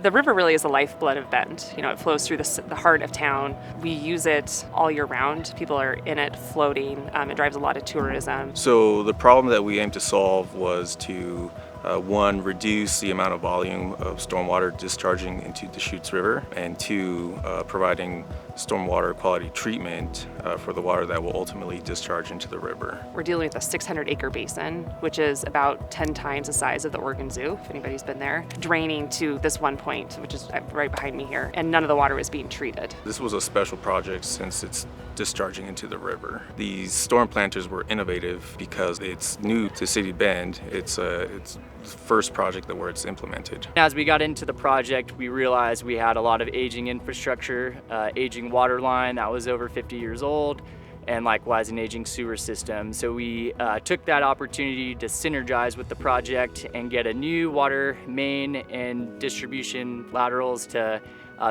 The river really is the lifeblood of Bend. You know, it flows through the heart of town. We use it all year round. People are in it floating. It drives a lot of tourism. So the problem that we aimed to solve was to one, reduce the amount of volume of stormwater discharging into the Deschutes River, and two, providing stormwater quality treatment for the water that will ultimately discharge into the river. We're dealing with a 600-acre basin, which is about 10 times the size of the Oregon Zoo, if anybody's been there, draining to this one point, which is right behind me here, and none of the water was being treated. This was a special project since it's discharging into the river. These storm planters were innovative because it's new to City Bend. It's the first project where it's implemented. As we got into the project, we realized we had a lot of aging infrastructure, aging water line that was over 50 years old, and likewise an aging sewer system. So we took that opportunity to synergize with the project and get a new water main and distribution laterals to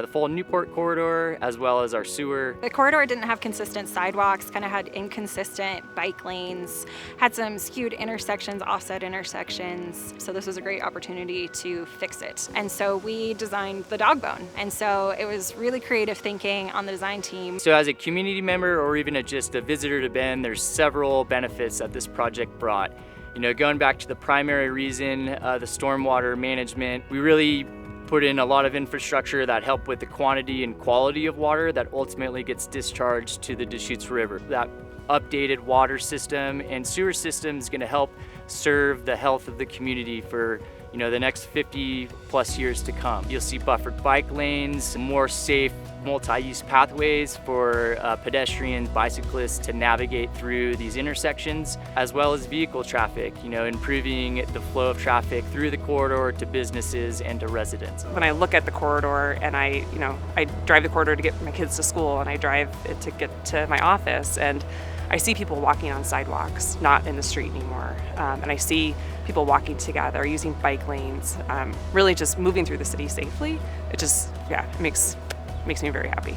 the full Newport corridor, as well as our sewer. The corridor didn't have consistent sidewalks, kind of had inconsistent bike lanes, had some skewed intersections, offset intersections. So this was a great opportunity to fix it. And so we designed the dog bone. And so it was really creative thinking on the design team. So as a community member or even just a visitor to Bend, there's several benefits that this project brought. You know, going back to the primary reason, the stormwater management, we really put in a lot of infrastructure that help with the quantity and quality of water that ultimately gets discharged to the Deschutes River. That updated water system and sewer system is going to help serve the health of the community for the next 50 plus years to come. You'll see buffered bike lanes, more safe multi-use pathways for pedestrians, bicyclists to navigate through these intersections, as well as vehicle traffic, improving the flow of traffic through the corridor to businesses and to residents. When I look at the corridor and I drive the corridor to get my kids to school, and I drive it to get to my office, and I see people walking on sidewalks, not in the street anymore. And I see people walking together, using bike lanes, really just moving through the city safely. It just, it makes me very happy.